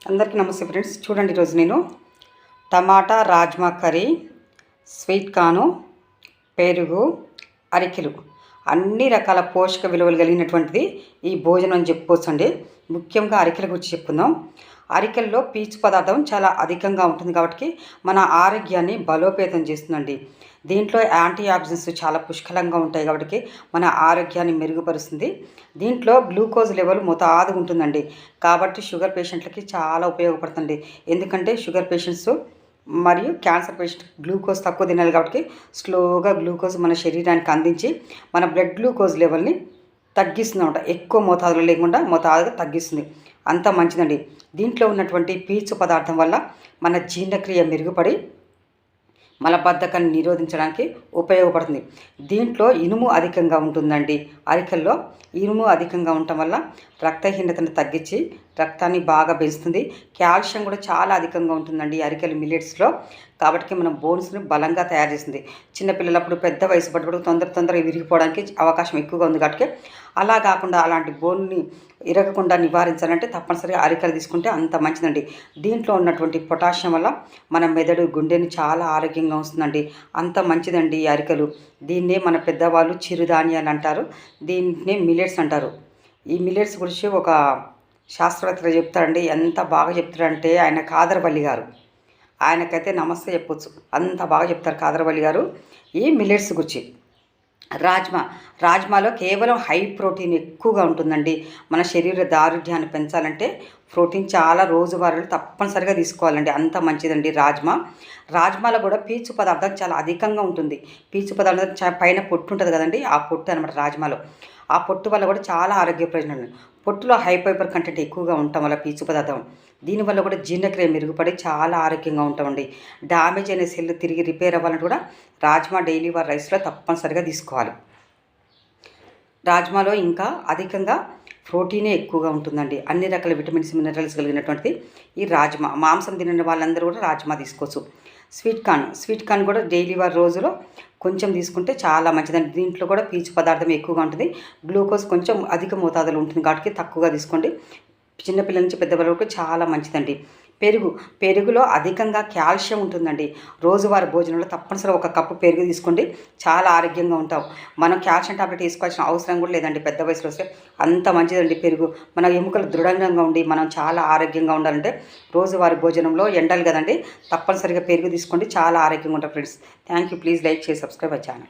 అందరికీ నమస్తే ఫ్రెండ్స్. చూడండి, ఈరోజు నేను టమాటా రాజ్మా కర్రీ, స్వీట్ కార్న్, పెరుగు, అరికెలు అన్ని రకాల పోషక విలువలు కలిగినటువంటిది ఈ భోజనం అని చెప్పుకోవచ్చండి. ముఖ్యంగా అరికెల గురించి చెప్పుకుందాం. అరికెల్లో పీచు పదార్థం చాలా అధికంగా ఉంటుంది కాబట్టి మన ఆరోగ్యాన్ని బలోపేతం చేస్తుందండి. దీంట్లో యాంటీ ఆక్సిడెంట్స్ చాలా పుష్కలంగా ఉంటాయి కాబట్టి మన ఆరోగ్యాన్ని మెరుగుపరుస్తుంది. దీంట్లో గ్లూకోజ్ లెవెల్ మోతాదుగా ఉంటుందండి. కాబట్టి షుగర్ పేషెంట్లకి చాలా ఉపయోగపడుతుంది. ఎందుకంటే షుగర్ పేషెంట్స్ మరియు క్యాన్సర్ పేషెంట్ గ్లూకోజ్ తక్కువ తినాలి కాబట్టి స్లోగా గ్లూకోజ్ మన శరీరానికి అందించి మన బ్లడ్ గ్లూకోజ్ లెవెల్ని తగ్గిస్తుంది అనమాట. ఎక్కువ మోతాదులో లేకుండా మోతాదుగా తగ్గిస్తుంది. అంత మంచిదండి. దీంట్లో ఉన్నటువంటి పీచు పదార్థం వల్ల మన జీర్ణక్రియ మెరుగుపడి మలబద్ధకాన్ని నిరోధించడానికి ఉపయోగపడుతుంది. దీంట్లో ఇనుము అధికంగా ఉంటుందండి. అరికెల్లో ఇనుము అధికంగా ఉండటం వల్ల రక్తహీనతను తగ్గించి రక్తాన్ని బాగా పెంచుతుంది. కాల్షియం కూడా చాలా అధికంగా ఉంటుందండి అరికెలు మిల్లెట్స్లో. కాబట్టి మన బోన్స్ని బలంగా తయారు చేస్తుంది. చిన్నపిల్లలప్పుడు పెద్ద వయసు పడ్డప్పుడు తొందరగా విరిగిపోవడానికి అవకాశం ఎక్కువగా ఉంది కాబట్టి అలా కాకుండా అలాంటి బోన్ని ఇరగకుండా నివారించాలంటే తప్పనిసరిగా అరికెలు తీసుకుంటే అంత మంచిదండి. దీంట్లో ఉన్నటువంటి పొటాషియం వల్ల మన మెదడు గుండెని చాలా ఆరోగ్యంగా ఉంటుందండి. అంత మంచిదండి ఈ అరికెలు. దీన్నే మన పెద్దవాళ్ళు చిరుధాన్యాలు అంటారు. దీన్నే మిల్లెట్స్ అంటారు. ఈ మిల్లెట్స్ గురించి ఒక శాస్త్రవేత్త చెప్తారండి. ఎంత బాగా చెప్తారంటే ఆయన కాదరవల్లి గారు. ఆయనకైతే నమస్తే చెప్పొచ్చు, అంత బాగా చెప్తారు కాదరవల్లి గారు ఈ మిల్లెట్స్ గురించి. రాజ్మాలో కేవలం హై ప్రోటీన్ ఎక్కువగా ఉంటుందండి. మన శరీర దారుఢ్యాన్ని పెంచాలంటే ప్రోటీన్ చాలా రోజువారీలు తప్పనిసరిగా తీసుకోవాలండి. అంత మంచిదండి రాజ్మాలో కూడా పీచు పదార్థం చాలా అధికంగా ఉంటుంది. పీచు పదార్థం పైన పొట్టు ఉంటుంది కదండి, ఆ పొట్టు అనమాట రాజ్మాలో. ఆ పొట్టు వల్ల కూడా చాలా ఆరోగ్య ప్రయోజనాలు. పొట్టులో హై ఫైబర్ కంటెంట్ ఎక్కువగా ఉండటం వల్ల పీచు పదార్థం దీనివల్ల కూడా జీర్ణక్రియ మెరుగుపడి చాలా ఆరోగ్యంగా ఉంటామండి. డ్యామేజ్ అనే సెల్ తిరిగి రిపేర్ అవ్వాలంటే కూడా రాజ్మా డైలీ రైస్లో తప్పనిసరిగా తీసుకోవాలి. రాజ్మాలో ఇంకా అధికంగా ప్రోటీనే ఎక్కువగా ఉంటుందండి. అన్ని రకాల విటమిన్స్ మినరల్స్ కలిగినటువంటిది ఈ రాజ్మా. మాంసం తినని వాళ్ళందరూ కూడా రాజ్మా తీసుకోవచ్చు. స్వీట్ కార్న్ కూడా డైలీ రోజులో కొంచెం తీసుకుంటే చాలా మంచిదండి. దీంట్లో కూడా పీచు పదార్థం ఎక్కువగా ఉంటుంది. గ్లూకోజ్ కొంచెం అధిక మోతాదులో ఉంటుంది కాబట్టి తక్కువగా తీసుకోండి. చిన్నపిల్లల నుంచి పెద్దవాళ్ళ వరకు చాలా మంచిదండి. పెరుగులో అధికంగా కాల్షియం ఉంటుందండి. రోజువారీ భోజనంలో తప్పనిసరిగా ఒక కప్పు పెరుగు తీసుకోండి, చాలా ఆరోగ్యంగా ఉంటాం. మనం కాల్షియం టాబ్లెట్ తీసుకోవాల్సిన అవసరం కూడా లేదండి. పెద్ద వయసులో వస్తే అంత మంచిదండి పెరుగు. మన ఎముకలు దృఢంగా ఉండి మనం చాలా ఆరోగ్యంగా ఉండాలంటే రోజువారీ భోజనంలో ఎండాలి కదండి, తప్పనిసరిగా పెరుగు తీసుకోండి, చాలా ఆరోగ్యంగా ఉంటాం friends. Thank you. Please like చేసి సబ్స్క్రైబ్ అయ్యాను.